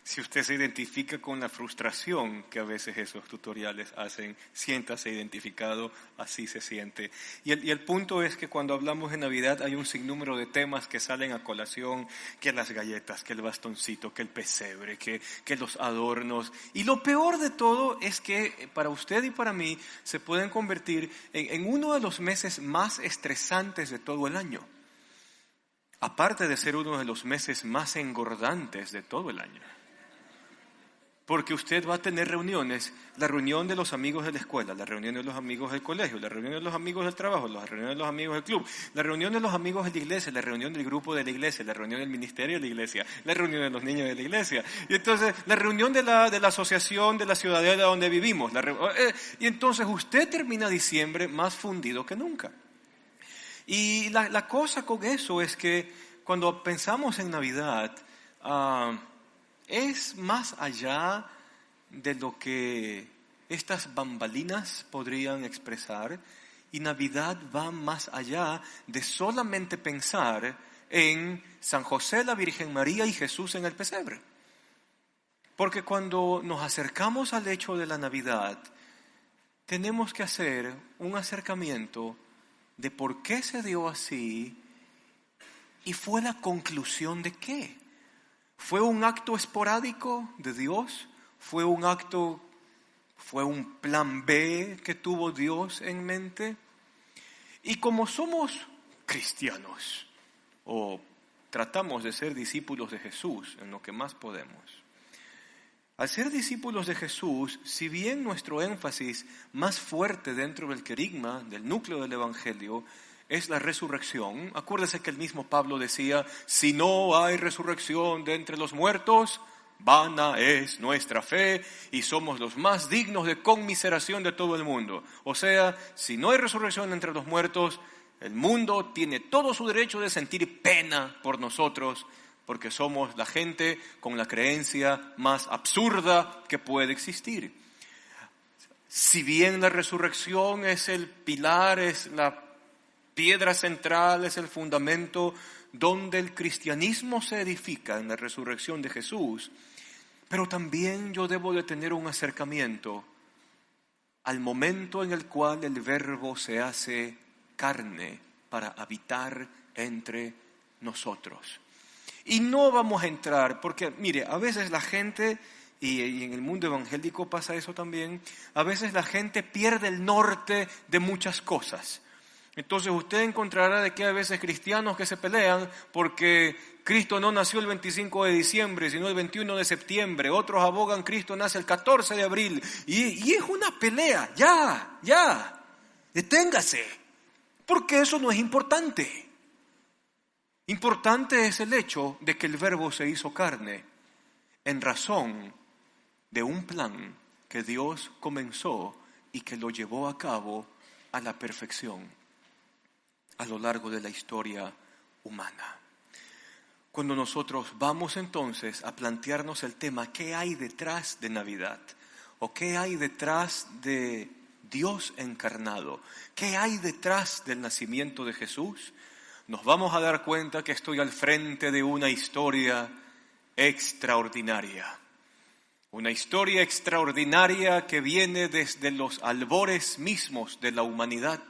Si usted se identifica con la frustración que a veces esos tutoriales hacen, siéntase identificado, así se siente. Y el punto es que cuando hablamos de Navidad hay un sinnúmero de temas que salen a colación, que las galletas, que el bastoncito, que el pesebre, que los adornos. Y lo peor de todo es que para usted y para mí se pueden convertir en uno de los meses más estresantes de todo el año. Aparte de ser uno de los meses más engordantes de todo el año. Porque usted va a tener reuniones, la reunión de los amigos de la escuela, la reunión de los amigos del colegio, la reunión de los amigos del trabajo, la reunión de los amigos del club, la reunión de los amigos de la iglesia, la reunión del grupo de la iglesia, la reunión del ministerio de la iglesia, la reunión de los niños de la iglesia. Y entonces, la reunión de la asociación de la ciudadela donde vivimos. Y entonces usted termina diciembre más fundido que nunca. Y la cosa con eso es que cuando pensamos en Navidad, es más allá de lo que estas bambalinas podrían expresar, y Navidad va más allá de solamente pensar en San José, la Virgen María y Jesús en el pesebre. Porque cuando nos acercamos al hecho de la Navidad, tenemos que hacer un acercamiento de por qué se dio así y fue la conclusión de qué. ¿Fue un acto esporádico de Dios? ¿Fue un plan B que tuvo Dios en mente? Y como somos cristianos, o tratamos de ser discípulos de Jesús en lo que más podemos, al ser discípulos de Jesús, si bien nuestro énfasis más fuerte dentro del querigma, del núcleo del Evangelio, es la resurrección. Acuérdese que el mismo Pablo decía, si no hay resurrección de entre los muertos, vana es nuestra fe y somos los más dignos de conmiseración de todo el mundo. O sea, si no hay resurrección entre los muertos, el mundo tiene todo su derecho de sentir pena por nosotros, porque somos la gente con la creencia más absurda que puede existir. Si bien la resurrección es el pilar, es la piedra central, es el fundamento donde el cristianismo se edifica en la resurrección de Jesús, pero también yo debo de tener un acercamiento al momento en el cual el Verbo se hace carne para habitar entre nosotros. Y no vamos a entrar, porque mire, a veces la gente, y en el mundo evangélico pasa eso también, a veces la gente pierde el norte de muchas cosas. Entonces usted encontrará de que hay veces cristianos que se pelean porque Cristo no nació el 25 de diciembre, sino el 21 de septiembre. Otros abogan Cristo nace el 14 de abril. Y es una pelea. Ya, deténgase. Porque eso no es importante. Importante es el hecho de que el Verbo se hizo carne en razón de un plan que Dios comenzó y que lo llevó a cabo a la perfección a lo largo de la historia humana. Cuando nosotros vamos entonces a plantearnos el tema, ¿qué hay detrás de Navidad? ¿O qué hay detrás de Dios encarnado? ¿Qué hay detrás del nacimiento de Jesús? Nos vamos a dar cuenta que estoy al frente de una historia extraordinaria. Una historia extraordinaria que viene desde los albores mismos de la humanidad.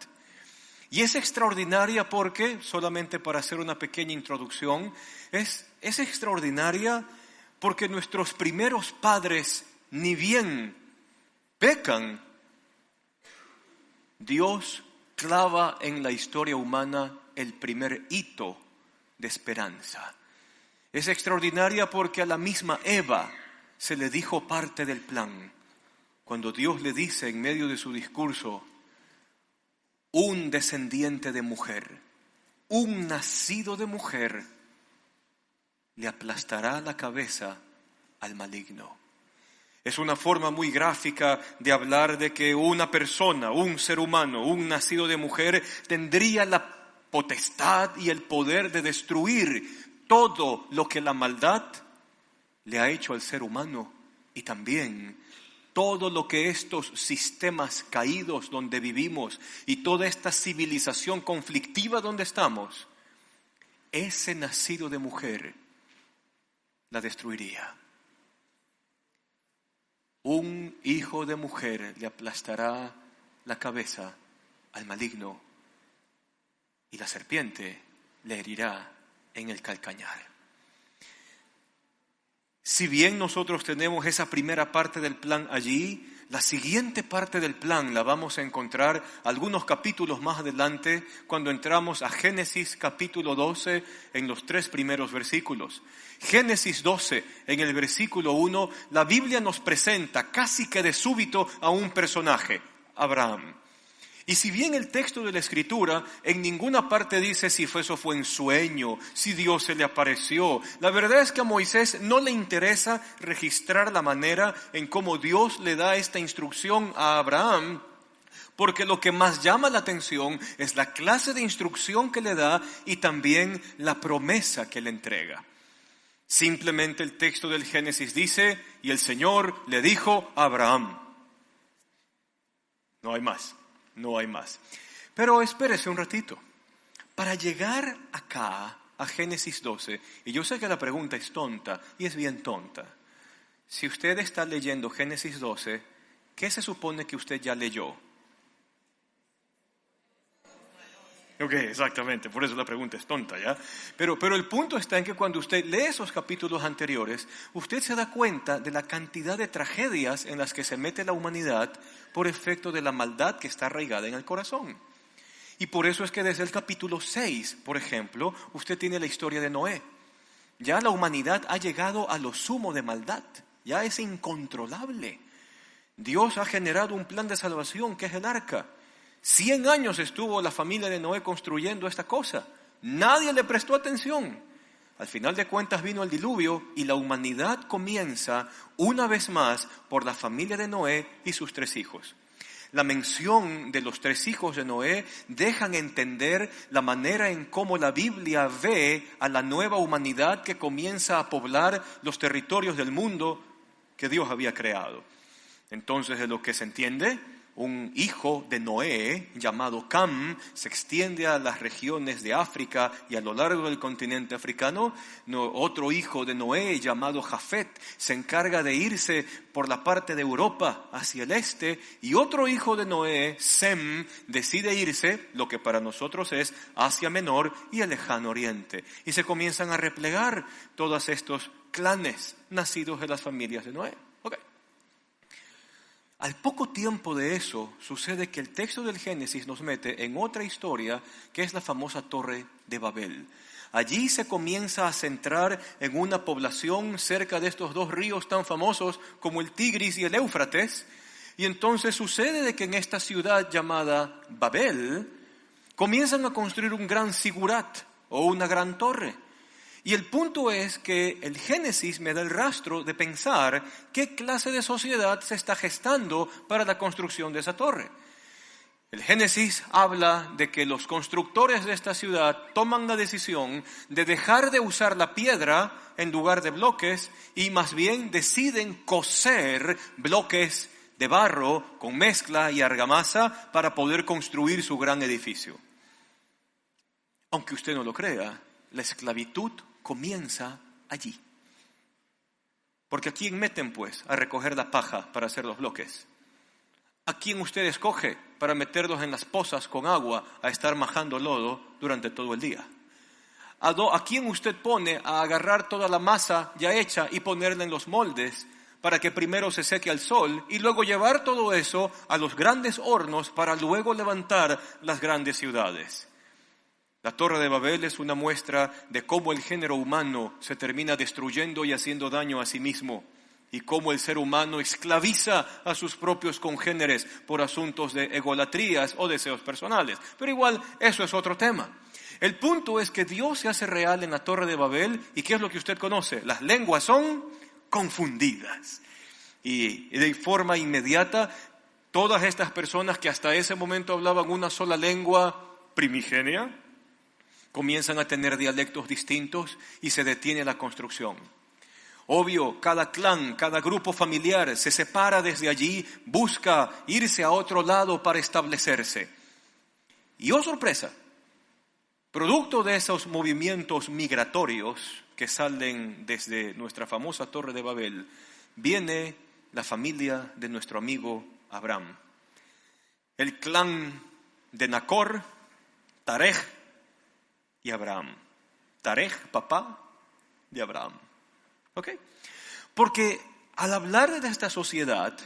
Y es extraordinaria porque, solamente para hacer una pequeña introducción, es extraordinaria porque nuestros primeros padres ni bien pecan, Dios clava en la historia humana el primer hito de esperanza. Es extraordinaria porque a la misma Eva se le dijo parte del plan. Cuando Dios le dice en medio de su discurso, un descendiente de mujer, un nacido de mujer, le aplastará la cabeza al maligno. Es una forma muy gráfica de hablar de que una persona, un ser humano, un nacido de mujer, tendría la potestad y el poder de destruir todo lo que la maldad le ha hecho al ser humano y también todo lo que estos sistemas caídos donde vivimos y toda esta civilización conflictiva donde estamos, ese nacido de mujer la destruiría. un hijo de mujer le aplastará la cabeza al maligno y la serpiente le herirá en el calcañar. Si bien nosotros tenemos esa primera parte del plan allí, la siguiente parte del plan la vamos a encontrar algunos capítulos más adelante cuando entramos a Génesis capítulo 12 en los 3 primeros versículos. Génesis 12, en el versículo 1, la Biblia nos presenta casi que de súbito a un personaje, Abraham. Y si bien el texto de la Escritura en ninguna parte dice si eso fue en sueño, si Dios se le apareció, la verdad es que a Moisés no le interesa registrar la manera en cómo Dios le da esta instrucción a Abraham, porque lo que más llama la atención es la clase de instrucción que le da y también la promesa que le entrega. Simplemente el texto del Génesis dice, y el Señor le dijo a Abraham. No hay más. No hay más. Pero espérese un ratito. Para llegar acá, a Génesis 12, y yo sé que la pregunta es tonta, y es bien tonta. Si usted está leyendo Génesis 12, ¿qué se supone que usted ya leyó? Ok, exactamente, por eso la pregunta es tonta, ¿ya? Pero el punto está en que cuando usted lee esos capítulos anteriores, usted se da cuenta de la cantidad de tragedias en las que se mete la humanidad por efecto de la maldad que está arraigada en el corazón. Y por eso es que desde el capítulo 6, por ejemplo, usted tiene la historia de Noé. Ya la humanidad ha llegado a lo sumo de maldad, ya es incontrolable. Dios ha generado un plan de salvación que es el arca. 100 años estuvo la familia de Noé construyendo esta cosa. Nadie le prestó atención. Al final de cuentas vino el diluvio y la humanidad comienza una vez más por la familia de Noé y sus 3 hijos. La mención de los 3 hijos de Noé dejan entender la manera en cómo la Biblia ve a la nueva humanidad que comienza a poblar los territorios del mundo que Dios había creado. Entonces, de lo que se entiende, un hijo de Noé llamado Cam se extiende a las regiones de África y a lo largo del continente africano. Otro hijo de Noé llamado Jafet se encarga de irse por la parte de Europa hacia el este, y otro hijo de Noé, Sem, decide irse, lo que para nosotros es Asia Menor y el Lejano Oriente. Y se comienzan a replegar todos estos clanes nacidos de las familias de Noé. Al poco tiempo de eso, sucede que el texto del Génesis nos mete en otra historia, que es la famosa Torre de Babel. Allí se comienza a centrar en una población cerca de estos 2 ríos tan famosos como el Tigris y el Éufrates, y entonces sucede de que en esta ciudad llamada Babel comienzan a construir un gran sigurat o una gran torre. Y el punto es que el Génesis me da el rastro de pensar qué clase de sociedad se está gestando para la construcción de esa torre. El Génesis habla de que los constructores de esta ciudad toman la decisión de dejar de usar la piedra en lugar de bloques y más bien deciden coser bloques de barro con mezcla y argamasa para poder construir su gran edificio. Aunque usted no lo crea, la esclavitud comienza allí. Porque ¿a quién meten pues a recoger la paja para hacer los bloques? ¿A quién usted escoge para meterlos en las pozas con agua a estar majando lodo durante todo el día? ¿A quién usted pone a agarrar toda la masa ya hecha y ponerla en los moldes para que primero se seque al sol y luego llevar todo eso a los grandes hornos para luego levantar las grandes ciudades? La Torre de Babel es una muestra de cómo el género humano se termina destruyendo y haciendo daño a sí mismo, y cómo el ser humano esclaviza a sus propios congéneres por asuntos de egolatrías o deseos personales. Pero igual, eso es otro tema. El punto es que Dios se hace real en la Torre de Babel, y ¿qué es lo que usted conoce? Las lenguas son confundidas. Y de forma inmediata, todas estas personas que hasta ese momento hablaban una sola lengua primigenia, comienzan a tener dialectos distintos y se detiene la construcción. Obvio, cada clan, cada grupo familiar se separa desde allí, busca irse a otro lado para establecerse. Y oh sorpresa, producto de esos movimientos migratorios que salen desde nuestra famosa Torre de Babel, viene la familia de nuestro amigo Abraham. El clan de Nacor, Tarej y Abraham. Tarej, papá de Abraham. ¿Ok? Porque al hablar de esta sociedad,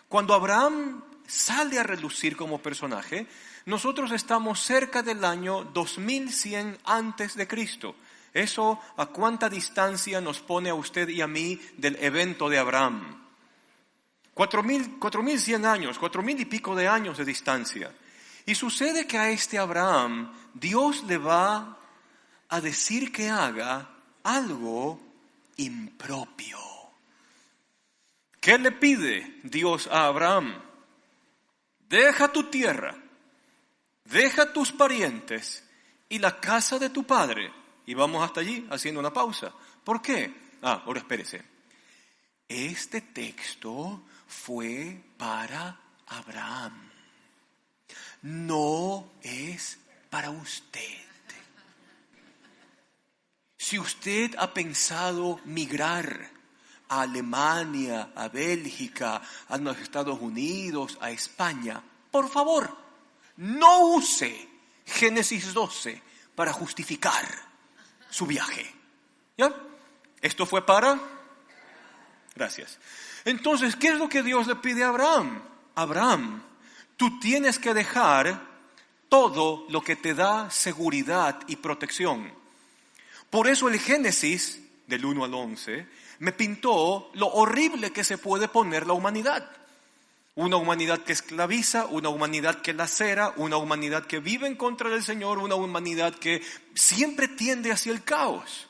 cuando Abraham sale a relucir como personaje, nosotros estamos cerca del año 2100 antes de Cristo. ¿Eso a cuánta distancia nos pone a usted y a mí del evento de Abraham? 4100 años, 4000 y pico de años de distancia. Y sucede que a este Abraham Dios le va a decir que haga algo impropio. ¿Qué le pide Dios a Abraham? Deja tu tierra, deja tus parientes y la casa de tu padre. Y vamos hasta allí haciendo una pausa. ¿Por qué? Ahora espérese. Este texto fue para Abraham. No es para usted. Si usted ha pensado migrar a Alemania, a Bélgica, a los Estados Unidos, a España, por favor, no use Génesis 12 para justificar su viaje. ¿Ya? Esto fue para... Gracias. Entonces, ¿qué es lo que Dios le pide a Abraham? Abraham, tú tienes que dejar todo lo que te da seguridad y protección. Por eso el Génesis, del 1 al 11, me pintó lo horrible que se puede poner la humanidad. Una humanidad que esclaviza, una humanidad que lacera, una humanidad que vive en contra del Señor, una humanidad que siempre tiende hacia el caos.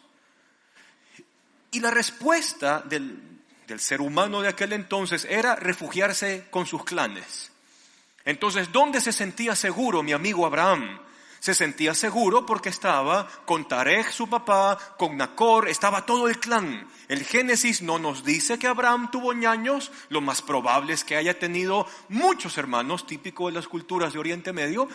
Y la respuesta del ser humano de aquel entonces era refugiarse con sus clanes. Entonces, ¿dónde se sentía seguro mi amigo Abraham? Se sentía seguro porque estaba con Tarej, su papá, con Nacor, estaba todo el clan. El Génesis no nos dice que Abraham tuvo ñaños, lo más probable es que haya tenido muchos hermanos, típico de las culturas de Oriente Medio,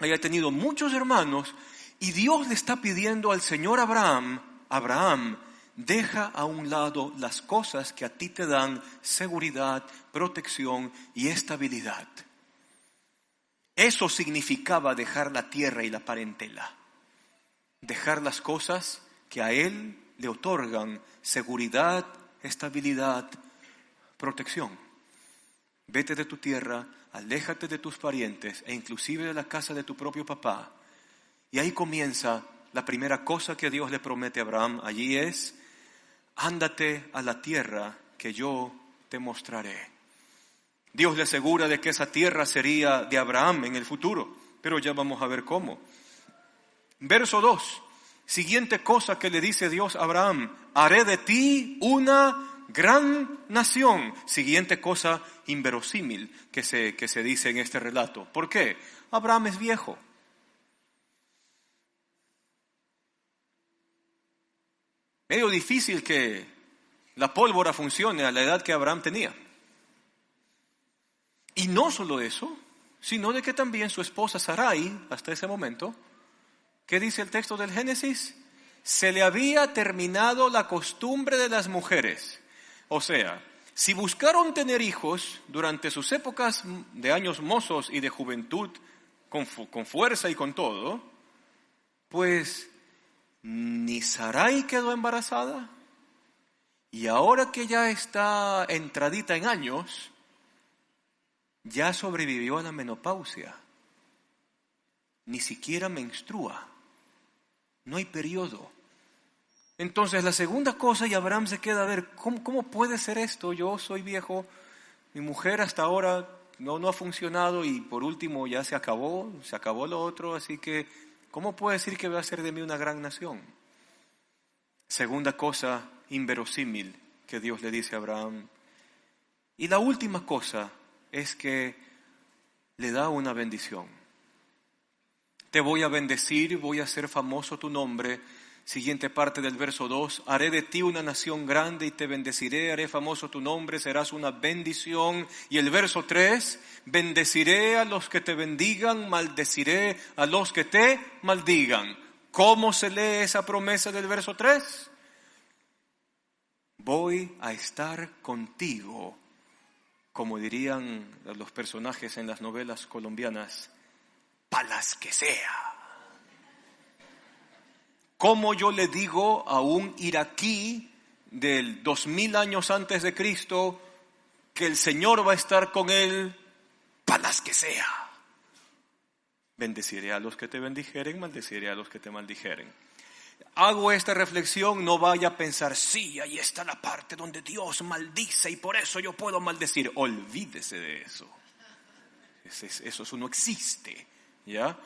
haya tenido muchos hermanos, y Dios le está pidiendo al Señor Abraham, deja a un lado las cosas que a ti te dan seguridad, protección y estabilidad. Eso significaba dejar la tierra y la parentela. Dejar las cosas que a él le otorgan seguridad, estabilidad, protección. Vete de tu tierra, aléjate de tus parientes e inclusive de la casa de tu propio papá. Y ahí comienza la primera cosa que Dios le promete a Abraham. Allí es, ándate a la tierra que yo te mostraré. Dios le asegura de que esa tierra sería de Abraham en el futuro, pero ya vamos a ver cómo. Verso 2, siguiente cosa que le dice Dios a Abraham, haré de ti una gran nación. Siguiente cosa inverosímil que se dice en este relato. ¿Por qué? Abraham es viejo. Medio difícil que la pólvora funcione a la edad que Abraham tenía. Y no solo eso, sino de que también su esposa Sarai, hasta ese momento, ¿qué dice el texto del Génesis? Se le había terminado la costumbre de las mujeres. O sea, si buscaron tener hijos durante sus épocas de años mozos y de juventud, con fuerza y con todo, pues ni Sarai quedó embarazada, y ahora que ya está entradita en años, ya sobrevivió a la menopausia, ni siquiera menstrua, no hay periodo. Entonces la segunda cosa, y Abraham se queda a ver, ¿cómo puede ser esto? Yo soy viejo, mi mujer hasta ahora no ha funcionado y por último ya se acabó lo otro, así que ¿cómo puede decir que va a ser de mí una gran nación? Segunda cosa inverosímil que Dios le dice a Abraham. Y la última cosa es que le da una bendición. Te voy a bendecir, voy a hacer famoso tu nombre. Siguiente parte del verso 2, haré de ti una nación grande y te bendeciré, haré famoso tu nombre, serás una bendición. Y el verso 3, bendeciré a los que te bendigan, maldeciré a los que te maldigan. ¿Cómo se lee esa promesa del verso 3? voy a estar contigo, como dirían los personajes en las novelas colombianas, palas que sea. ¿Cómo yo le digo a un iraquí del 2000 años antes de Cristo que el Señor va a estar con él, palas que sea? Bendeciré a los que te bendijeren, maldeciré a los que te maldijeren. Hago esta reflexión, no vaya a pensar, sí, ahí está la parte donde Dios maldice y por eso yo puedo maldecir. Olvídese de eso. Eso no existe, ¿ya?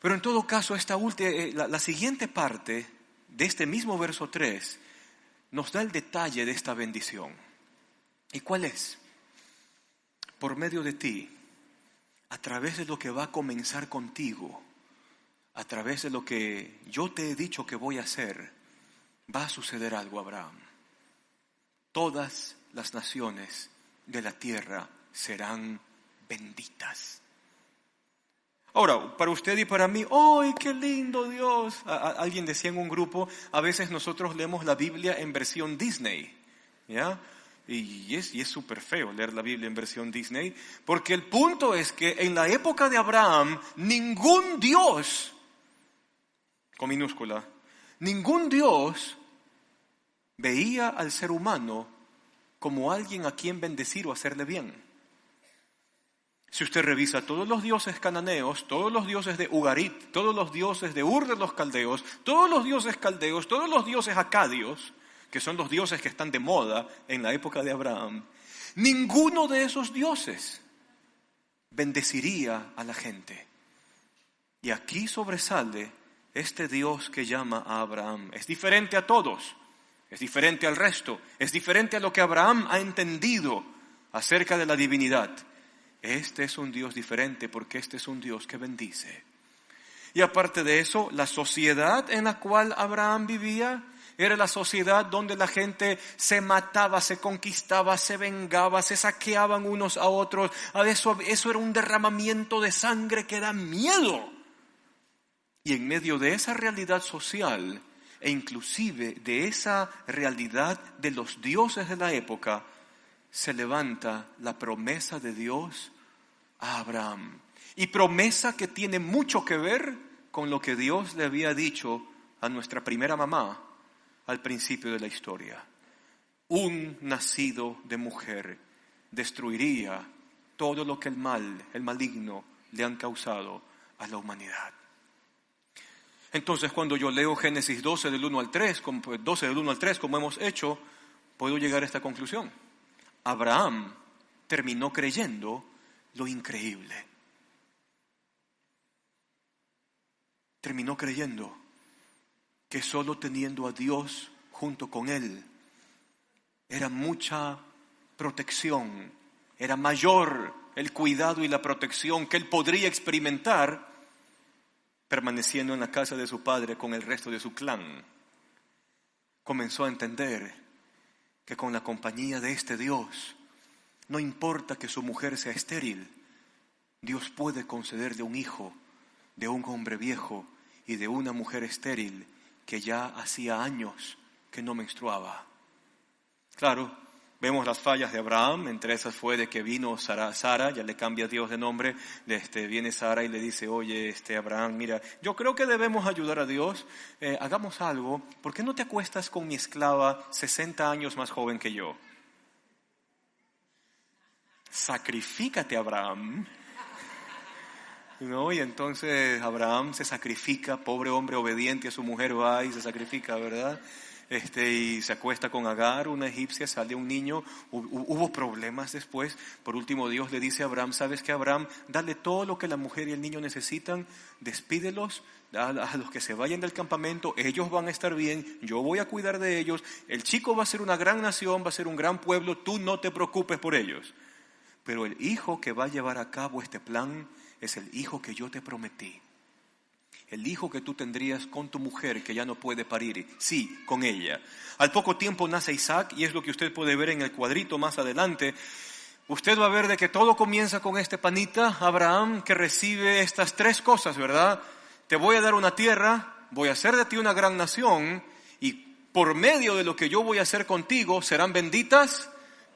Pero en todo caso, la siguiente parte de este mismo verso 3 nos da el detalle de esta bendición. ¿Y cuál es? Por medio de ti, a través de lo que va a comenzar contigo, a través de lo que yo te he dicho que voy a hacer, va a suceder algo, Abraham. Todas las naciones de la tierra serán benditas. Ahora, para usted y para mí, ¡ay, qué lindo Dios! Alguien decía en un grupo, a veces nosotros leemos la Biblia en versión Disney, ¿ya? Y es súper feo leer la Biblia en versión Disney, porque el punto es que en la época de Abraham, ningún Dios, con minúscula, ningún Dios veía al ser humano como alguien a quien bendecir o hacerle bien. Si usted revisa todos los dioses cananeos, todos los dioses de Ugarit, todos los dioses de Ur de los caldeos, todos los dioses caldeos, todos los dioses acadios, que son los dioses que están de moda en la época de Abraham, ninguno de esos dioses bendeciría a la gente. Y aquí sobresale este Dios que llama a Abraham. Es diferente a todos, es diferente al resto, es diferente a lo que Abraham ha entendido acerca de la divinidad. Este es un Dios diferente porque este es un Dios que bendice. Y aparte de eso, la sociedad en la cual Abraham vivía era la sociedad donde la gente se mataba, se conquistaba, se vengaba, se saqueaban unos a otros. Eso era un derramamiento de sangre que da miedo. Y en medio de esa realidad social e inclusive de esa realidad de los dioses de la época, se levanta la promesa de Dios a Abraham. Y promesa que tiene mucho que ver con lo que Dios le había dicho a nuestra primera mamá al principio de la historia. Un nacido de mujer destruiría todo lo que el maligno le han causado a la humanidad. Entonces, cuando yo leo Génesis 12 del 1 al 3, como hemos hecho, puedo llegar a esta conclusión. Abraham terminó creyendo lo increíble. Terminó creyendo que solo teniendo a Dios junto con él era mucha protección, era mayor el cuidado y la protección que él podría experimentar permaneciendo en la casa de su padre con el resto de su clan. Comenzó a entender que con la compañía de este Dios, no importa que su mujer sea estéril, Dios puede concederle un hijo de un hombre viejo y de una mujer estéril que ya hacía años que no menstruaba. Claro, vemos las fallas de Abraham, entre esas fue de que vino Sara, ya le cambia Dios de nombre, viene Sara y le dice, oye, Abraham, mira, yo creo que debemos ayudar a Dios, hagamos algo, ¿por qué no te acuestas con mi esclava 60 años más joven que yo? Sacrifícate, Abraham. ¿No? Y entonces Abraham se sacrifica, pobre hombre obediente a su mujer, va y se sacrifica, ¿verdad? Y se acuesta con Agar, una egipcia, sale un niño. Hubo problemas después. Por último, Dios le dice a Abraham, ¿sabes qué, Abraham? Dale todo lo que la mujer y el niño necesitan, despídelos a los que se vayan del campamento, ellos van a estar bien, yo voy a cuidar de ellos, el chico va a ser una gran nación, va a ser un gran pueblo, tú no te preocupes por ellos. Pero el hijo que va a llevar a cabo este plan es el hijo que yo te prometí. El hijo que tú tendrías con tu mujer que ya no puede parir. Sí, con ella. Al poco tiempo nace Isaac y es lo que usted puede ver en el cuadrito más adelante. Usted va a ver de que todo comienza con este panita, Abraham, que recibe estas tres cosas, ¿verdad? Te voy a dar una tierra, voy a hacer de ti una gran nación y por medio de lo que yo voy a hacer contigo serán benditas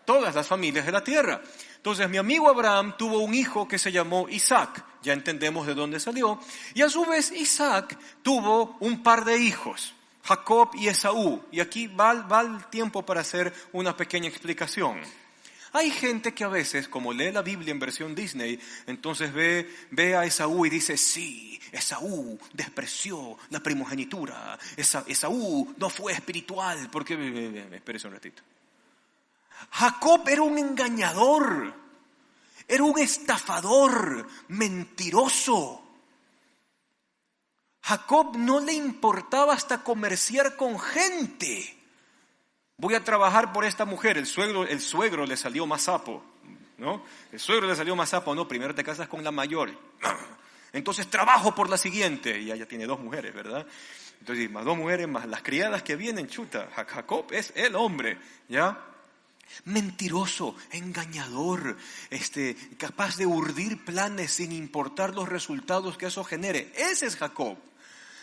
todas las familias de la tierra. Entonces mi amigo Abraham tuvo un hijo que se llamó Isaac, ya entendemos de dónde salió, y a su vez Isaac tuvo un par de hijos, Jacob y Esaú, y aquí va el tiempo para hacer una pequeña explicación. Hay gente que a veces, como lee la Biblia en versión Disney, entonces ve a Esaú y dice, sí, Esaú despreció la primogenitura, Esaú no fue espiritual, porque, espérese un ratito. Jacob era un engañador, era un estafador, mentiroso. Jacob no le importaba hasta comerciar con gente. Voy a trabajar por esta mujer, el suegro le salió más sapo, ¿no? El suegro le salió más sapo, no, primero te casas con la mayor. Entonces trabajo por la siguiente, y ella tiene 2 mujeres, ¿verdad? Entonces más 2 mujeres, más las criadas que vienen, chuta, Jacob es el hombre, ¿ya? Mentiroso, engañador, capaz de urdir planes sin importar los resultados que eso genere. Ese es Jacob.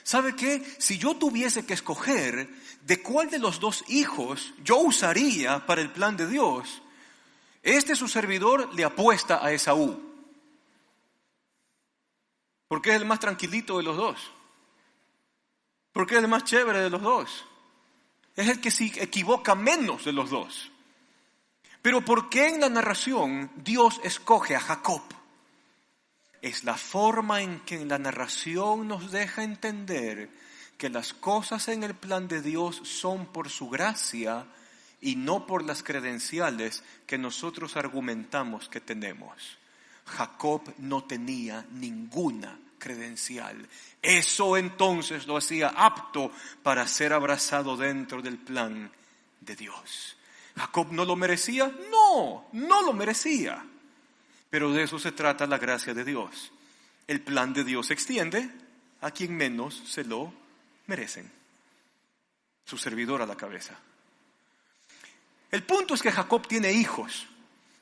¿Sabe qué? Si yo tuviese que escoger de cuál de los 2 hijos yo usaría para el plan de Dios, su servidor le apuesta a Esaú. Porque es el más tranquilito de los 2. Porque es el más chévere de los 2. Es el que se equivoca menos de los 2. Pero ¿por qué en la narración Dios escoge a Jacob? Es la forma en que en la narración nos deja entender que las cosas en el plan de Dios son por su gracia y no por las credenciales que nosotros argumentamos que tenemos. Jacob no tenía ninguna credencial. Eso entonces lo hacía apto para ser abrazado dentro del plan de Dios. ¿Jacob no lo merecía? No lo merecía. Pero de eso se trata la gracia de Dios. El plan de Dios se extiende a quien menos se lo merecen. Su servidor a la cabeza. El punto es que Jacob tiene hijos.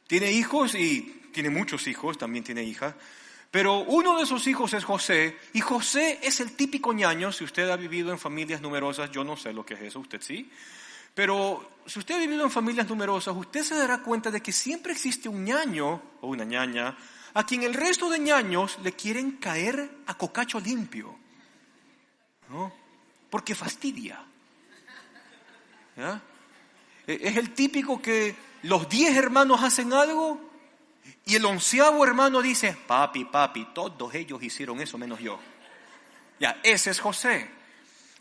Tiene hijos y tiene muchos hijos, también tiene hija. Pero uno de esos hijos es José. Y José es el típico ñaño. Si usted ha vivido en familias numerosas, yo no sé lo que es eso, usted sí. Pero si usted ha vivido en familias numerosas, usted se dará cuenta de que siempre existe un ñaño o una ñaña a quien el resto de ñaños le quieren caer a cocacho limpio, ¿no? Porque fastidia. ¿Ya? Es el típico que los 10 hermanos hacen algo y el 11º hermano dice, papi, todos ellos hicieron eso menos yo. Ya, ese es José.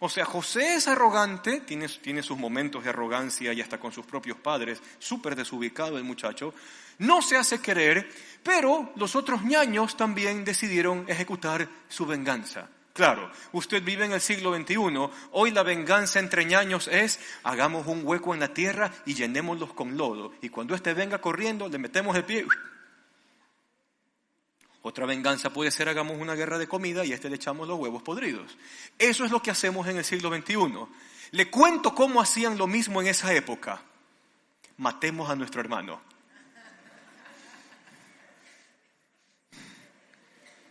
O sea, José es arrogante, tiene sus momentos de arrogancia y hasta con sus propios padres, súper desubicado el muchacho, no se hace querer, pero los otros ñaños también decidieron ejecutar su venganza. Claro, usted vive en el siglo XXI, hoy la venganza entre ñaños es, hagamos un hueco en la tierra y llenémoslos con lodo, y cuando venga corriendo, le metemos el pie. Otra venganza puede ser, hagamos una guerra de comida y le echamos los huevos podridos. Eso es lo que hacemos en el siglo XXI. Le cuento cómo hacían lo mismo en esa época. Matemos a nuestro hermano.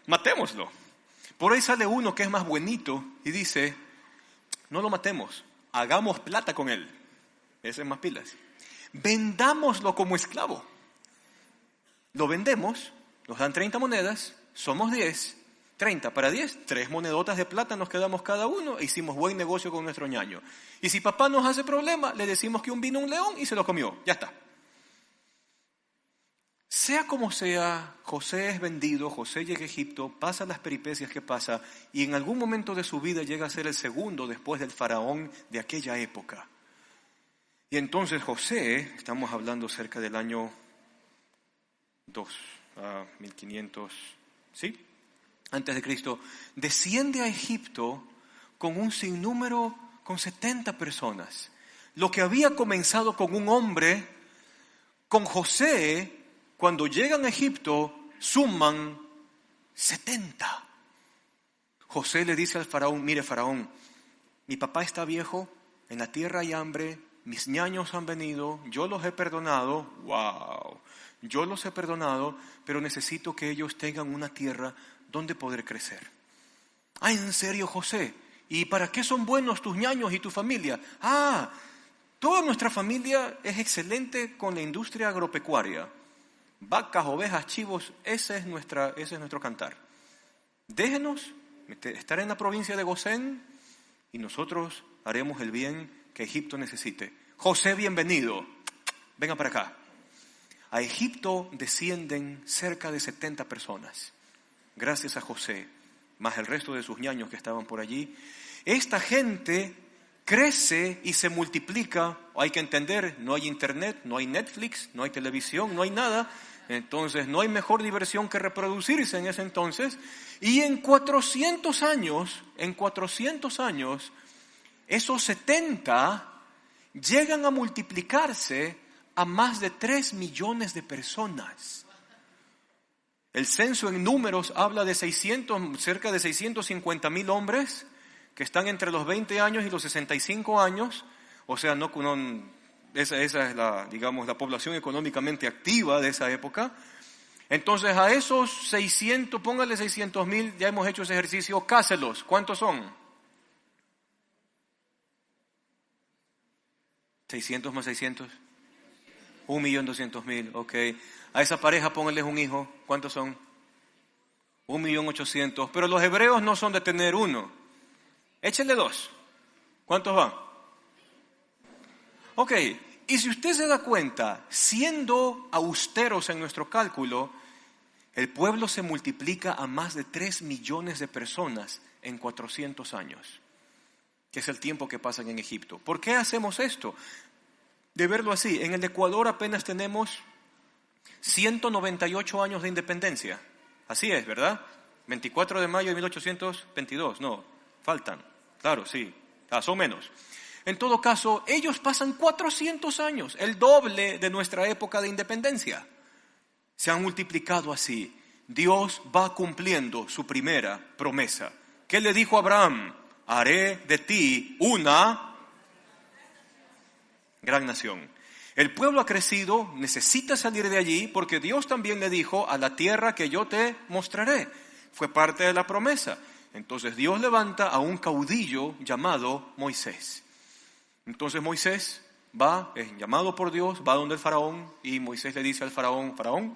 Matémoslo. Por ahí sale uno que es más buenito y dice, no lo matemos, hagamos plata con él. Ese es más pilas. Vendámoslo como esclavo. Lo vendemos. Nos dan 30 monedas, somos 10, 30 para 10, 3 monedotas de plata nos quedamos cada uno e hicimos buen negocio con nuestro ñaño. Y si papá nos hace problema, le decimos que vino un león y se lo comió, ya está. Sea como sea, José es vendido, José llega a Egipto, pasa las peripecias que pasa y en algún momento de su vida llega a ser el segundo después del faraón de aquella época. Y entonces José, estamos hablando cerca del año 1500, ¿sí? Antes de Cristo, desciende a Egipto con un sinnúmero, con 70 personas. Lo que había comenzado con un hombre, con José, cuando llegan a Egipto, suman 70. José le dice al faraón, mire faraón, mi papá está viejo, en la tierra hay hambre, mis ñaños han venido, yo los he perdonado, wow. Yo los he perdonado, pero necesito que ellos tengan una tierra donde poder crecer. ¿En serio, José? ¿Y para qué son buenos tus ñaños y tu familia? Toda nuestra familia es excelente con la industria agropecuaria. Vacas, ovejas, chivos, ese es nuestro cantar. Déjenos estar en la provincia de Gosén y nosotros haremos el bien que Egipto necesite. José, bienvenido. Venga para acá. A Egipto descienden cerca de 70 personas. Gracias a José, más el resto de sus ñaños que estaban por allí. Esta gente crece y se multiplica. Hay que entender, no hay internet, no hay Netflix, no hay televisión, no hay nada. Entonces no hay mejor diversión que reproducirse en ese entonces. Y en 400 años, esos 70 llegan a multiplicarse a más de 3 millones de personas. El censo en números habla de cerca de 650,000 hombres que están entre los 20 años y los 65 años. O sea, esa es la población económicamente activa de esa época. Entonces a esos 600, póngale 600,000, ya hemos hecho ese ejercicio, cáselos. ¿Cuántos son? 600 más 600. 1.200.000, ok. A esa pareja pónganles un hijo. ¿Cuántos son? 1.800.000. Pero los hebreos no son de tener uno. Échenle 2. ¿Cuántos van? Ok. Y si usted se da cuenta, siendo austeros en nuestro cálculo, el pueblo se multiplica a más de 3 millones de personas en 400 años, que es el tiempo que pasan en Egipto. ¿Por qué hacemos esto? De verlo así, en el Ecuador apenas tenemos 198 años de independencia. Así es, ¿verdad? 24 de mayo de 1822. No, faltan. Claro, sí. Son menos. En todo caso, ellos pasan 400 años, el doble de nuestra época de independencia. Se han multiplicado así. Dios va cumpliendo su primera promesa. ¿Qué le dijo a Abraham? Haré de ti una gran nación. El pueblo ha crecido, necesita salir de allí porque Dios también le dijo a la tierra que yo te mostraré. Fue parte de la promesa. Entonces Dios levanta a un caudillo llamado Moisés. Entonces Moisés va, es llamado por Dios, va donde el faraón y Moisés le dice al faraón, faraón,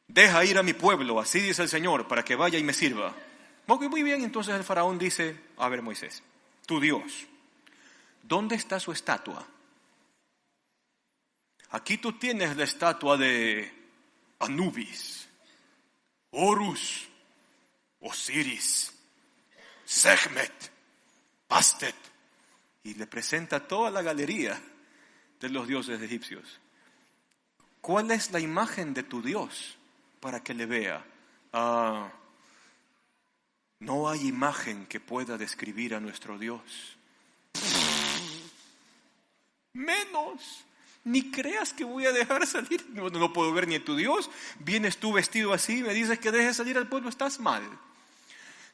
deja ir a mi pueblo, así dice el Señor, para que vaya y me sirva. Muy bien, entonces el faraón dice, a ver Moisés, tu Dios, ¿dónde está su estatua? Aquí tú tienes la estatua de Anubis, Horus, Osiris, Sekhmet, Bastet. Y le presenta toda la galería de los dioses egipcios. ¿Cuál es la imagen de tu Dios para que le vea? No hay imagen que pueda describir a nuestro Dios. Menos. Ni creas que voy a dejar salir. No puedo ver ni a tu Dios. Vienes tú vestido así y me dices que dejes salir al pueblo. Estás mal.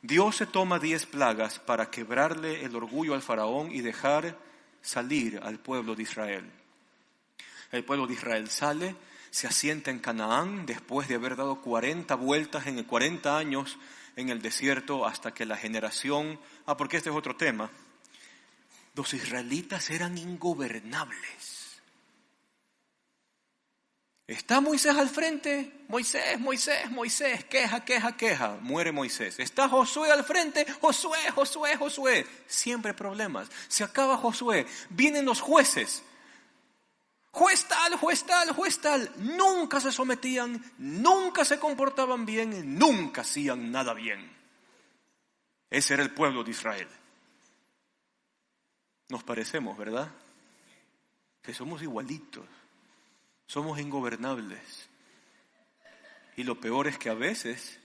Dios se toma 10 plagas para quebrarle el orgullo al faraón y dejar salir al pueblo de Israel. El pueblo de Israel sale, se asienta en Canaán después de haber dado 40 vueltas en 40 años en el desierto hasta que la generación... porque este es otro tema. Los israelitas eran ingobernables. Está Moisés al frente, Moisés, queja, muere Moisés. Está Josué al frente, Josué, siempre problemas. Se acaba Josué, vienen los jueces. Juez tal, nunca se sometían, nunca se comportaban bien, nunca hacían nada bien. Ese era el pueblo de Israel. Nos parecemos, ¿verdad? Que somos igualitos. Somos ingobernables. Y lo peor es que a veces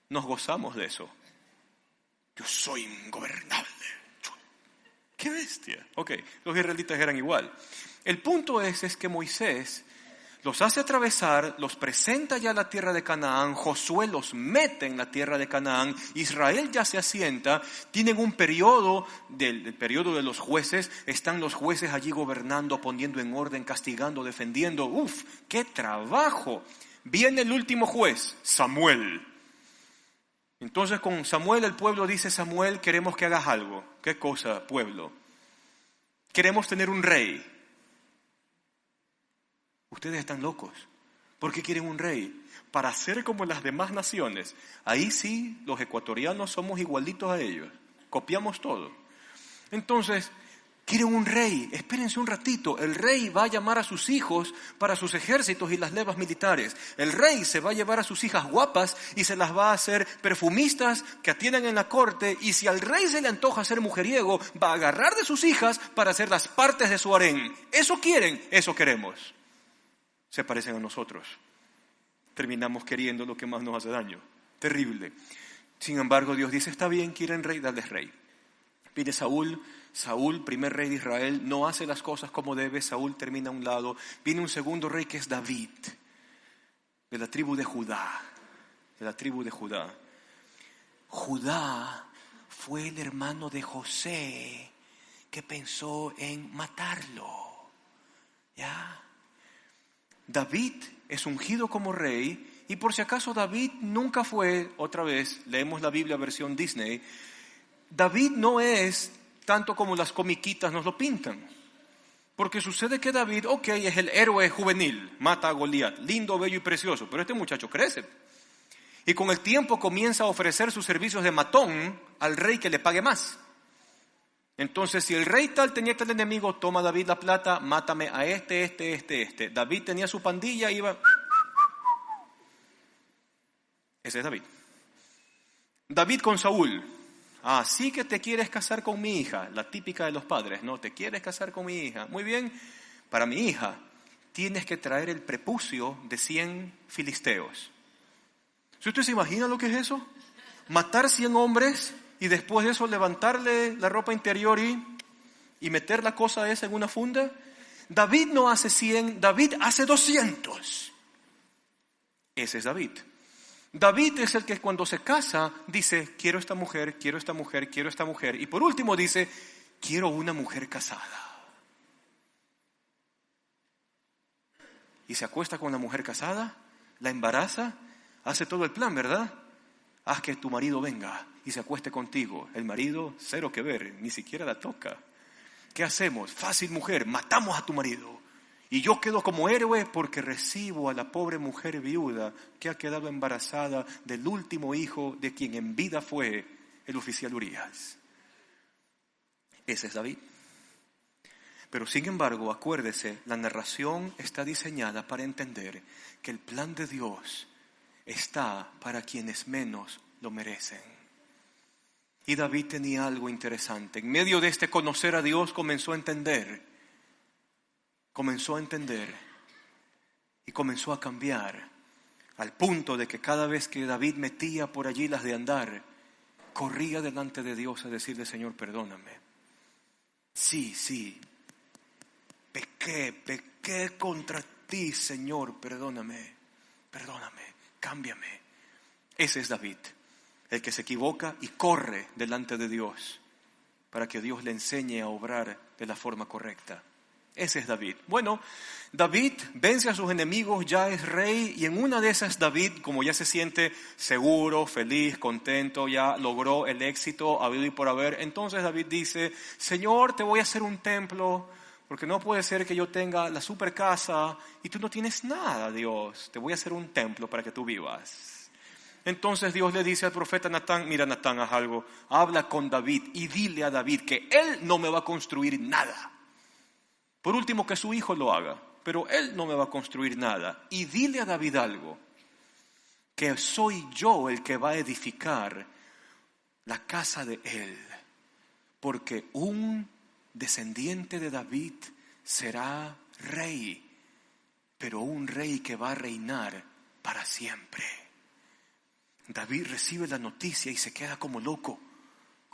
nos gozamos de eso. Yo soy ingobernable. ¡Qué bestia! Ok, los israelitas eran igual. El punto es que Moisés los hace atravesar, los presenta ya a la tierra de Canaán, Josué los mete en la tierra de Canaán, Israel ya se asienta, tienen un periodo, del periodo de los jueces, están los jueces allí gobernando, poniendo en orden, castigando, defendiendo. ¡Uf! ¡Qué trabajo! Viene el último juez, Samuel. Entonces con Samuel el pueblo dice: Samuel, queremos que hagas algo. ¿Qué cosa, pueblo? Queremos tener un rey. Ustedes están locos. ¿Por qué quieren un rey? Para ser como las demás naciones. Ahí sí, los ecuatorianos somos igualitos a ellos. Copiamos todo. Entonces, quieren un rey. Espérense un ratito. El rey va a llamar a sus hijos para sus ejércitos y las levas militares. El rey se va a llevar a sus hijas guapas y se las va a hacer perfumistas que atiendan en la corte. Y si al rey se le antoja ser mujeriego, va a agarrar de sus hijas para hacer las partes de su harén. Eso quieren, eso queremos. Se parecen a nosotros. Terminamos queriendo lo que más nos hace daño. Terrible. Sin embargo, Dios dice: está bien, quieren rey, dales rey. Viene Saúl, primer rey de Israel, no hace las cosas como debe. Saúl termina a un lado. Viene un segundo rey que es David, de la tribu de Judá. Judá fue el hermano de José que pensó en matarlo. ¿Ya? David es ungido como rey, y por si acaso David nunca fue, otra vez, leemos la Biblia versión Disney, David no es tanto como las comiquitas nos lo pintan. Porque sucede que David, es el héroe juvenil, mata a Goliat, lindo, bello y precioso, pero este muchacho crece. Y con el tiempo comienza a ofrecer sus servicios de matón al rey que le pague más. Entonces, si el rey tal tenía tal enemigo, toma David la plata, mátame a este. David tenía su pandilla, iba... Ese es David. David con Saúl. Sí que te quieres casar con mi hija, la típica de los padres, ¿no? Te quieres casar con mi hija. Muy bien, para mi hija tienes que traer el prepucio de 100 filisteos. ¿Si usted se imagina lo que es eso? Matar 100 hombres y después de eso levantarle la ropa interior y meter la cosa esa en una funda. David no hace 100, David hace 200. Ese es David. David es el que cuando se casa dice: quiero esta mujer. Y por último dice: quiero una mujer casada. Y se acuesta con la mujer casada, la embaraza, hace todo el plan, ¿verdad? Haz que tu marido venga y se acueste contigo. El marido, cero que ver, ni siquiera la toca. ¿Qué hacemos? Fácil, mujer, matamos a tu marido. Y yo quedo como héroe porque recibo a la pobre mujer viuda que ha quedado embarazada del último hijo de quien en vida fue el oficial Urías. Ese es David. Pero sin embargo, acuérdese, la narración está diseñada para entender que el plan de Dios está para quienes menos lo merecen. Y David tenía algo interesante. En medio de este conocer a Dios comenzó a entender y comenzó a cambiar, al punto de que cada vez que David metía por allí las de andar, corría delante de Dios a decirle: Señor, perdóname. Sí, pequé contra ti, Señor, perdóname, cámbiame. Ese es David, el que se equivoca y corre delante de Dios para que Dios le enseñe a obrar de la forma correcta. Ese es David. Bueno, David vence a sus enemigos, ya es rey, y en una de esas David, como ya se siente seguro, feliz, contento, ya logró el éxito habido y por haber, entonces David dice: Señor, te voy a hacer un templo, porque no puede ser que yo tenga la super casa y tú no tienes nada, Dios. Te voy a hacer un templo para que tú vivas. Entonces Dios le dice al profeta Natán: mira, Natán, haz algo, habla con David y dile a David que él no me va a construir nada. Por último, que su hijo lo haga, pero él no me va a construir nada. Y dile a David algo: que soy yo el que va a edificar la casa de él, porque un descendiente de David será rey, pero un rey que va a reinar para siempre. David recibe la noticia y se queda como loco.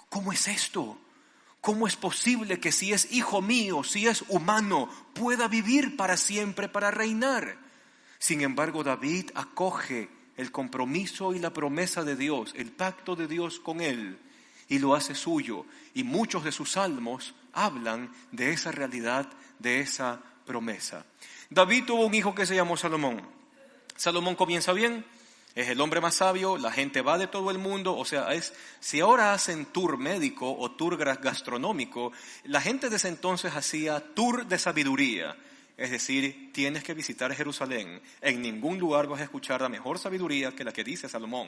¿Cómo es esto? ¿Cómo es posible que si es hijo mío, si es humano, pueda vivir para siempre, para reinar? Sin embargo, David acoge el compromiso y la promesa de Dios, el pacto de Dios con él, y lo hace suyo. Y muchos de sus salmos hablan de esa realidad, de esa promesa. David tuvo un hijo que se llamó Salomón. Salomón comienza bien. Es el hombre más sabio, la gente va de todo el mundo, o sea, si ahora hacen tour médico o tour gastronómico, la gente de ese entonces hacía tour de sabiduría. Es decir, tienes que visitar Jerusalén. En ningún lugar vas a escuchar la mejor sabiduría que la que dice Salomón.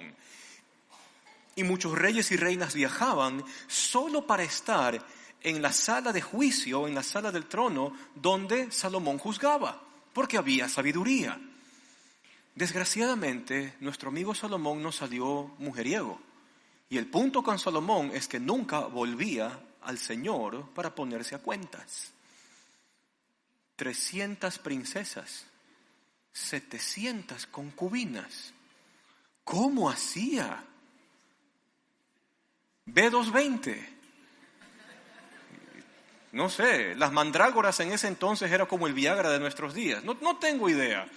Y muchos reyes y reinas viajaban solo para estar en la sala de juicio, en la sala del trono, donde Salomón juzgaba, porque había sabiduría. Desgraciadamente, nuestro amigo Salomón no salió mujeriego. Y el punto con Salomón es que nunca volvía al Señor para ponerse a cuentas. 300 princesas, 700 concubinas. ¿Cómo hacía? B220. No sé, las mandrágoras en ese entonces era como el Viagra de nuestros días. No tengo idea.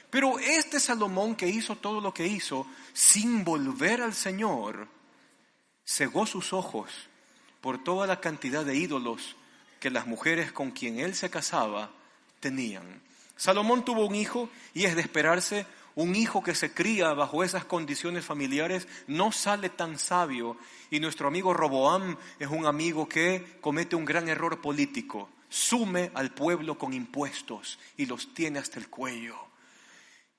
Pero este Salomón que hizo todo lo que hizo sin volver al Señor, cegó sus ojos por toda la cantidad de ídolos que las mujeres con quien él se casaba tenían. Salomón tuvo un hijo y es de esperarse, un hijo que se cría bajo esas condiciones familiares no sale tan sabio, y nuestro amigo Roboam es un amigo que comete un gran error político, sume al pueblo con impuestos y los tiene hasta el cuello.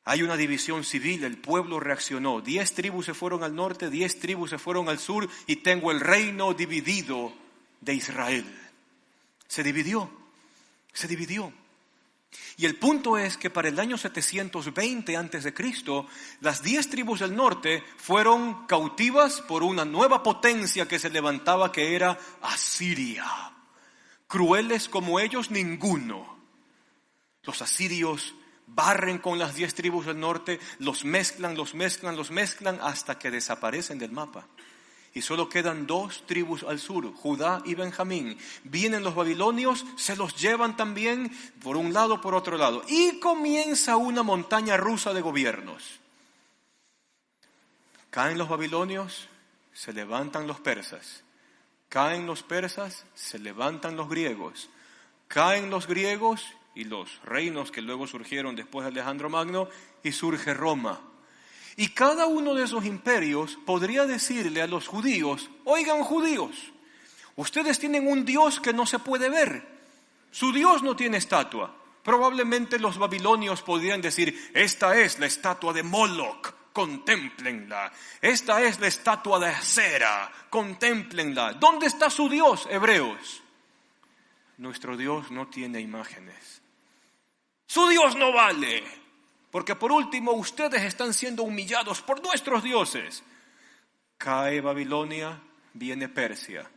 Hay una división civil, el pueblo reaccionó, 10 tribus se fueron al norte, 10 tribus se fueron al sur y tengo el reino dividido de Israel. Se dividió. Y el punto es que para el año 720 a.C., las 10 tribus del norte fueron cautivas por una nueva potencia que se levantaba, que era Asiria. Crueles como ellos, ninguno. Los asirios barren con las 10 tribus del norte, los mezclan hasta que desaparecen del mapa. Y solo quedan 2 tribus al sur, Judá y Benjamín. Vienen los babilonios, se los llevan también por un lado, por otro lado. Y comienza una montaña rusa de gobiernos. Caen los babilonios, se levantan los persas. Caen los persas, se levantan los griegos. Caen los griegos y los reinos que luego surgieron después de Alejandro Magno, y surge Roma. Y cada uno de esos imperios podría decirle a los judíos: oigan, judíos, ustedes tienen un Dios que no se puede ver. Su Dios no tiene estatua. Probablemente los babilonios podrían decir: esta es la estatua de Moloch, contémplenla. Esta es la estatua de Acera, contémplenla. ¿Dónde está su Dios, hebreos? Nuestro Dios no tiene imágenes. Su Dios no vale. Porque por último ustedes están siendo humillados por nuestros dioses. Cae Babilonia, viene Persia.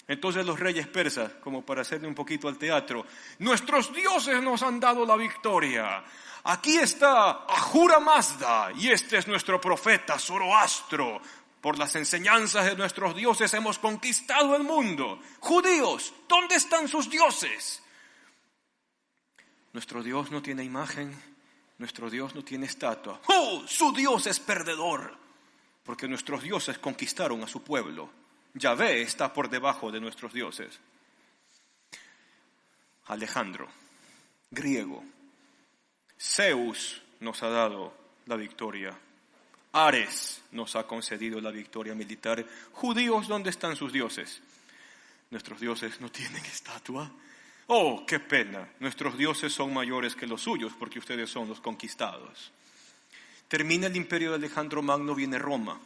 Entonces los reyes persas, como para hacerle un poquito al teatro: nuestros dioses nos han dado la victoria. Aquí está Ahura Mazda y este es nuestro profeta Zoroastro. Por las enseñanzas de nuestros dioses hemos conquistado el mundo. Judíos, ¿dónde están sus dioses? Nuestro Dios no tiene imagen. Nuestro Dios no tiene estatua. ¡Oh! Su Dios es perdedor, porque nuestros dioses conquistaron a su pueblo. Yahvé está por debajo de nuestros dioses. Alejandro, griego. Zeus nos ha dado la victoria. Ares nos ha concedido la victoria militar. Judíos, ¿dónde están sus dioses? Nuestros dioses no tienen estatua. Oh, qué pena, nuestros dioses son mayores que los suyos porque ustedes son los conquistados. Termina el imperio de Alejandro Magno, viene Roma,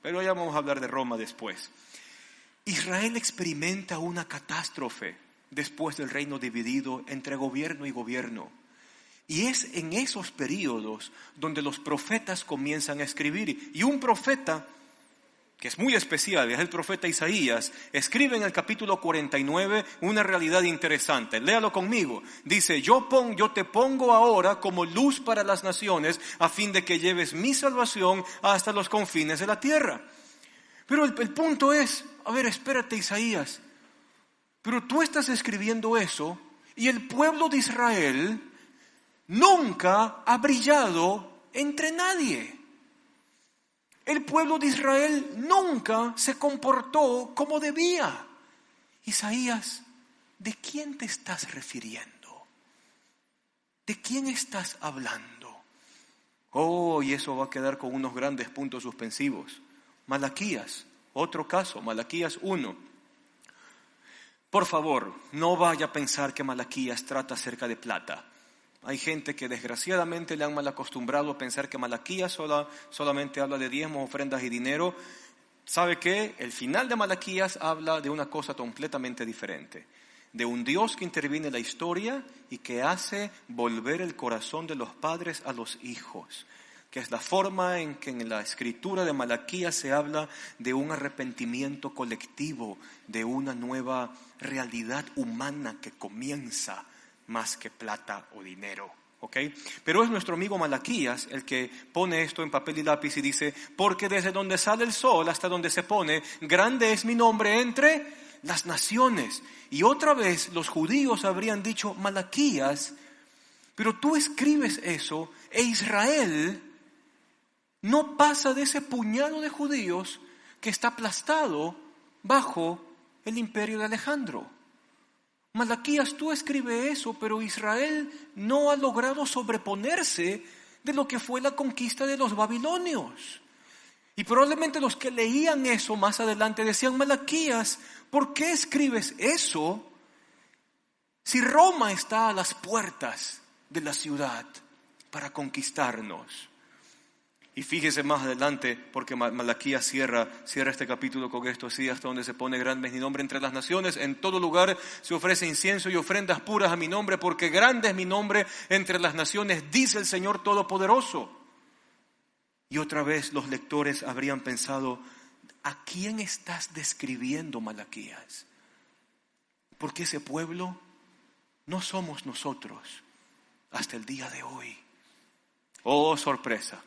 pero ya vamos a hablar de Roma después. Israel experimenta una catástrofe después del reino dividido entre gobierno y gobierno. Y es en esos periodos donde los profetas comienzan a escribir. Y un profeta que es muy especial, es el profeta Isaías, escribe en el capítulo 49 una realidad interesante. Léalo conmigo. Dice: yo te pongo ahora como luz para las naciones, a fin de que lleves mi salvación hasta los confines de la tierra. Pero el punto es: a ver, espérate, Isaías, pero tú estás escribiendo eso y el pueblo de Israel nunca ha brillado entre nadie. El pueblo de Israel nunca se comportó como debía. Isaías, ¿de quién te estás refiriendo? ¿De quién estás hablando? Y eso va a quedar con unos grandes puntos suspensivos. Malaquías, otro caso, Malaquías 1. Por favor, no vaya a pensar que Malaquías trata acerca de plata. Hay gente que desgraciadamente le han mal acostumbrado a pensar que Malaquías solamente habla de diezmos, ofrendas y dinero. ¿Sabe qué? El final de Malaquías habla de una cosa completamente diferente. De un Dios que interviene en la historia y que hace volver el corazón de los padres a los hijos, que es la forma en que en la escritura de Malaquías se habla de un arrepentimiento colectivo, de una nueva realidad humana que comienza más que plata o dinero. ¿Okay? Pero es nuestro amigo Malaquías el que pone esto en papel y lápiz y dice: porque desde donde sale el sol hasta donde se pone, grande es mi nombre entre las naciones. Y otra vez los judíos habrían dicho: Malaquías, pero tú escribes eso e Israel no pasa de ese puñado de judíos que está aplastado bajo el imperio de Alejandro. Malaquías, tú escribes eso, pero Israel no ha logrado sobreponerse de lo que fue la conquista de los babilonios. Y probablemente los que leían eso más adelante decían: Malaquías, ¿por qué escribes eso si Roma está a las puertas de la ciudad para conquistarnos? Y fíjese más adelante, porque Malaquías cierra este capítulo con esto: así hasta donde se pone grande es mi nombre entre las naciones, en todo lugar se ofrece incienso y ofrendas puras a mi nombre, porque grande es mi nombre entre las naciones, dice el Señor Todopoderoso. Y otra vez los lectores habrían pensado: ¿a quién estás describiendo, Malaquías? Porque ese pueblo no somos nosotros hasta el día de hoy. ¡Oh, sorpresa!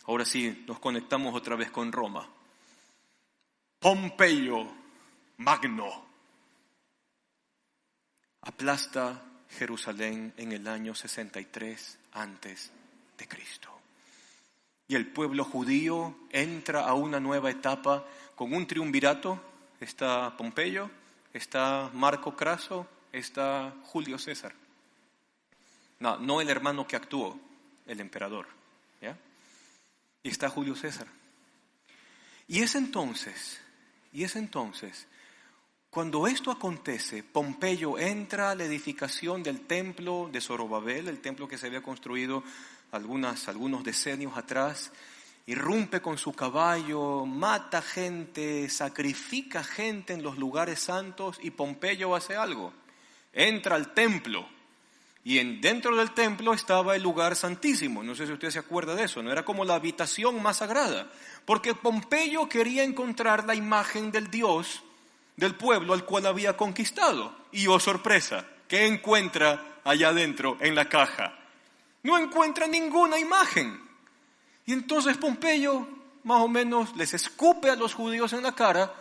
Ahora sí, nos conectamos otra vez con Roma. Pompeyo Magno aplasta Jerusalén en el año 63 antes de Cristo. Y el pueblo judío entra a una nueva etapa con un triunvirato. Está Pompeyo, está Marco Craso, está Julio César. No el hermano que actuó, el emperador. ¿Ya? Y está Julio César. Y es entonces, cuando esto acontece, Pompeyo entra a la edificación del templo de Zorobabel, el templo que se había construido algunos decenios atrás, irrumpe con su caballo, mata gente, sacrifica gente en los lugares santos, y Pompeyo hace algo: entra al templo. Y dentro del templo estaba el lugar santísimo. No sé si usted se acuerda de eso, no era como la habitación más sagrada. Porque Pompeyo quería encontrar la imagen del Dios del pueblo al cual había conquistado. Y oh sorpresa, ¿qué encuentra allá adentro en la caja? No encuentra ninguna imagen. Y entonces Pompeyo más o menos les escupe a los judíos en la cara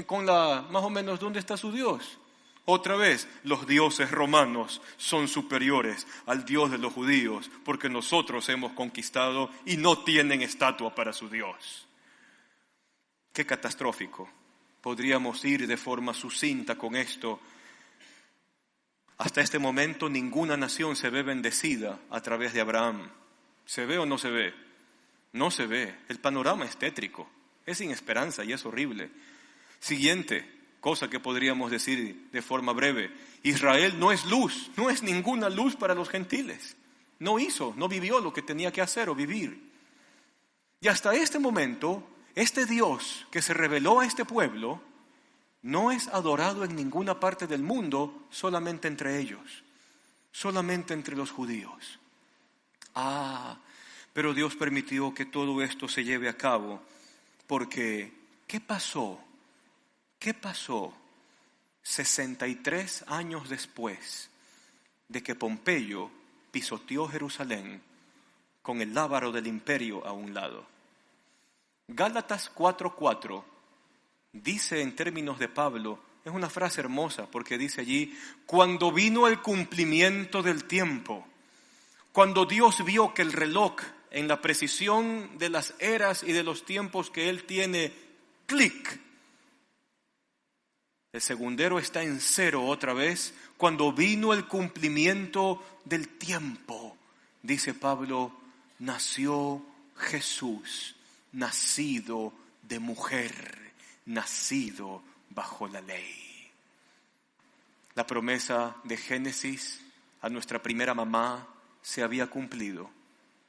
más o menos, ¿dónde está su Dios? Otra vez, los dioses romanos son superiores al Dios de los judíos porque nosotros hemos conquistado y no tienen estatua para su Dios. Qué catastrófico. Podríamos ir de forma sucinta con esto. Hasta este momento ninguna nación se ve bendecida a través de Abraham. ¿Se ve o no se ve? No se ve. El panorama es tétrico, es sin esperanza y es horrible. Siguiente cosa que podríamos decir de forma breve: Israel no es luz, no es ninguna luz para los gentiles. No vivió lo que tenía que hacer o vivir. Y hasta este momento, este Dios que se reveló a este pueblo no es adorado en ninguna parte del mundo, solamente entre ellos, solamente entre los judíos. Pero Dios permitió que todo esto se lleve a cabo, porque ¿qué pasó 63 años después de que Pompeyo pisoteó Jerusalén con el lábaro del imperio a un lado? Gálatas 4:4 dice en términos de Pablo, es una frase hermosa porque dice allí: cuando vino el cumplimiento del tiempo, cuando Dios vio que el reloj en la precisión de las eras y de los tiempos que Él tiene, clic, el segundero está en cero otra vez. Cuando vino el cumplimiento del tiempo, dice Pablo, nació Jesús, nacido de mujer, nacido bajo la ley. La promesa de Génesis a nuestra primera mamá se había cumplido.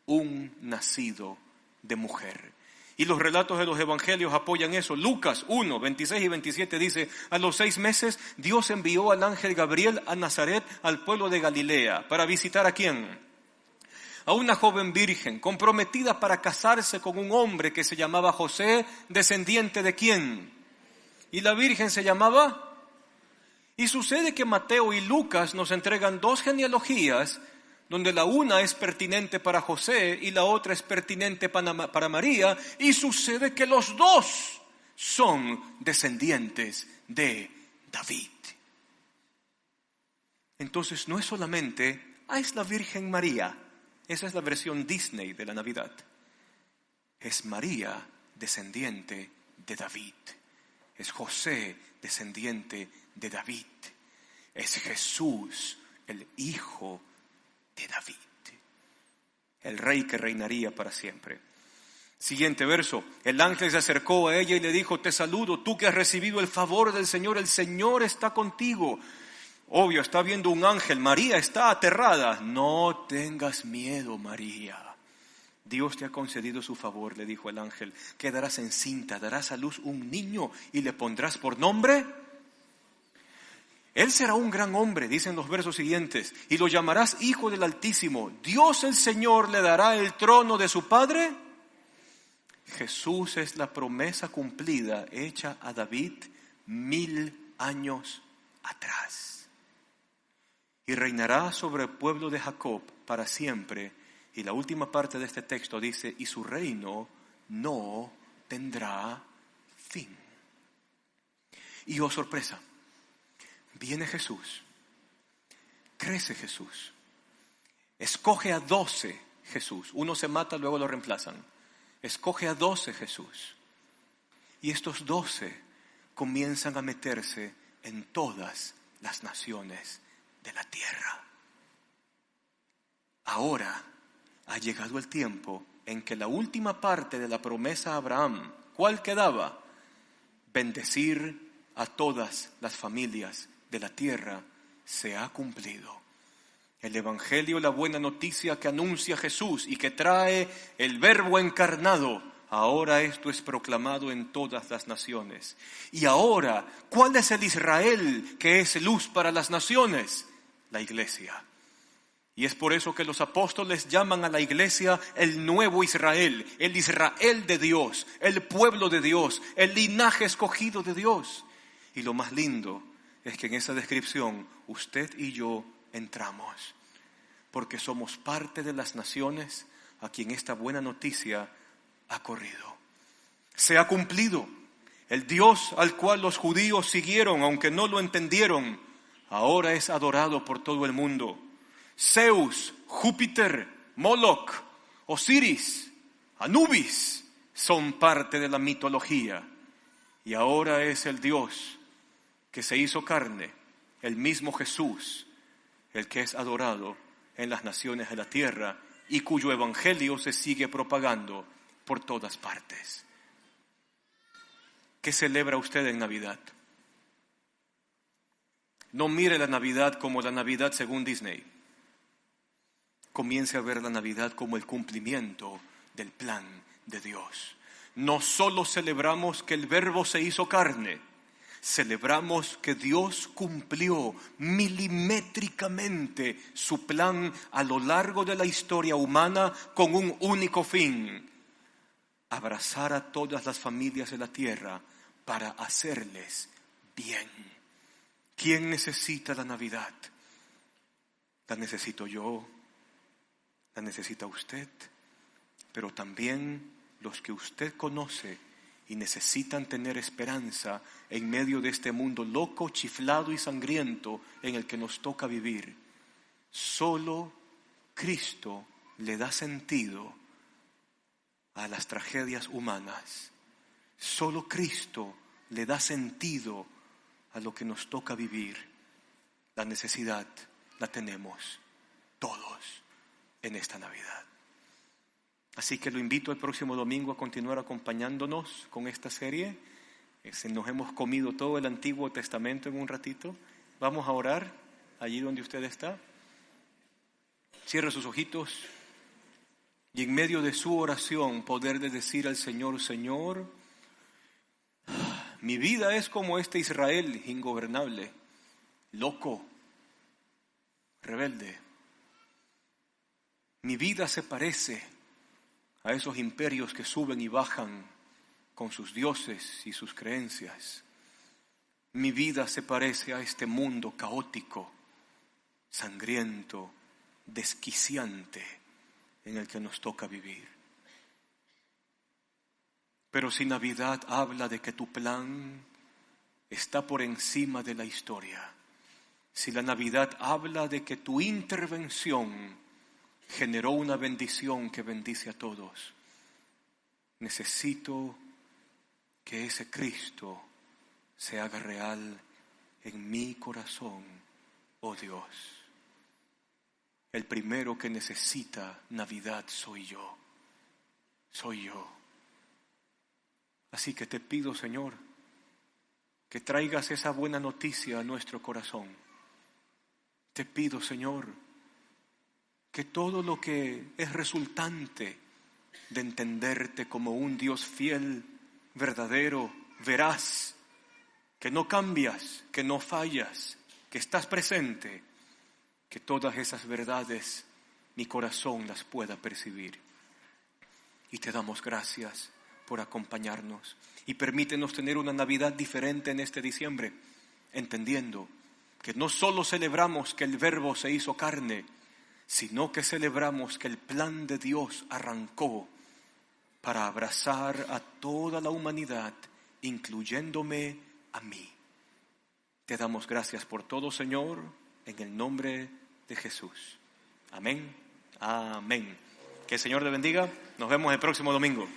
Un nacido de mujer. Y los relatos de los evangelios apoyan eso. Lucas 1, 26 y 27 dice: a los 6 meses Dios envió al ángel Gabriel a Nazaret, al pueblo de Galilea, para visitar ¿a quién? A una joven virgen comprometida para casarse con un hombre que se llamaba José, descendiente ¿de quién? Y la virgen se llamaba. Y sucede que Mateo y Lucas nos entregan 2 genealogías donde la una es pertinente para José y la otra es pertinente para María, y sucede que los 2 son descendientes de David. Entonces no es solamente, es la Virgen María, esa es la versión Disney de la Navidad. Es María, descendiente de David. Es José, descendiente de David. Es Jesús, el Hijo de David, el rey que reinaría para siempre. Siguiente verso: el ángel se acercó a ella y le dijo: te saludo, tú que has recibido el favor del Señor, el Señor está contigo. Obvio, está viendo un ángel. María está aterrada. No tengas miedo, María. Dios te ha concedido su favor, le dijo el ángel. Quedarás encinta, darás a luz un niño y le pondrás por nombre. Él será un gran hombre, dicen los versos siguientes, y lo llamarás Hijo del Altísimo. Dios el Señor le dará el trono de su padre. Jesús es la promesa cumplida hecha a David 1000 años atrás. Y reinará sobre el pueblo de Jacob para siempre. Y la última parte de este texto dice: y su reino no tendrá fin. Y oh sorpresa, viene Jesús, crece Jesús, escoge a 12 Jesús. Uno se mata, luego lo reemplazan. Escoge a 12 Jesús. Y estos 12 comienzan a meterse en todas las naciones de la tierra. Ahora ha llegado el tiempo en que la última parte de la promesa a Abraham, ¿cuál quedaba? Bendecir a todas las familias de la tierra, se ha cumplido. El Evangelio, la buena noticia que anuncia Jesús y que trae el Verbo encarnado, ahora esto es proclamado en todas las naciones. Y ahora, ¿cuál es el Israel que es luz para las naciones? La iglesia. Y es por eso que los apóstoles llaman a la iglesia el nuevo Israel, el Israel de Dios, el pueblo de Dios, el linaje escogido de Dios. Y lo más lindo es que en esa descripción usted y yo entramos, porque somos parte de las naciones a quien esta buena noticia ha corrido. Se ha cumplido. El Dios al cual los judíos siguieron, aunque no lo entendieron, ahora es adorado por todo el mundo. Zeus, Júpiter, Moloch, Osiris, Anubis son parte de la mitología. Y ahora es el Dios que se hizo carne, el mismo Jesús, el que es adorado en las naciones de la tierra y cuyo evangelio se sigue propagando por todas partes. ¿Qué celebra usted en Navidad? No mire la Navidad como la Navidad según Disney. Comience a ver la Navidad como el cumplimiento del plan de Dios. No solo celebramos que el Verbo se hizo carne, celebramos que Dios cumplió milimétricamente su plan a lo largo de la historia humana con un único fin: abrazar a todas las familias de la tierra para hacerles bien. ¿Quién necesita la Navidad? La necesito yo, la necesita usted, pero también los que usted conoce y necesitan tener esperanza en medio de este mundo loco, chiflado y sangriento en el que nos toca vivir. Solo Cristo le da sentido a las tragedias humanas. Solo Cristo le da sentido a lo que nos toca vivir. La necesidad la tenemos todos en esta Navidad. Así que lo invito el próximo domingo a continuar acompañándonos con esta serie. Nos hemos comido todo el Antiguo Testamento en un ratito. Vamos a orar allí donde usted está. Cierre sus ojitos y en medio de su oración poder de decir al Señor: Señor, mi vida es como este Israel ingobernable, loco, rebelde. Mi vida se parece a esos imperios que suben y bajan con sus dioses y sus creencias. Mi vida se parece a este mundo caótico, sangriento, desquiciante en el que nos toca vivir. Pero si Navidad habla de que tu plan está por encima de la historia, si la Navidad habla de que tu intervención generó una bendición que bendice a todos, necesito que ese Cristo se haga real en mi corazón, oh Dios. El primero que necesita Navidad soy yo. Así que te pido, Señor, que traigas esa buena noticia a nuestro corazón. Te pido, Señor, que todo lo que es resultante de entenderte como un Dios fiel, verdadero, veraz, que no cambias, que no fallas, que estás presente, que todas esas verdades mi corazón las pueda percibir. Y te damos gracias por acompañarnos y permítenos tener una Navidad diferente en este diciembre, entendiendo que no solo celebramos que el Verbo se hizo carne, sino que celebramos que el plan de Dios arrancó para abrazar a toda la humanidad, incluyéndome a mí. Te damos gracias por todo, Señor, en el nombre de Jesús. Amén. Amén. Que el Señor te bendiga. Nos vemos el próximo domingo.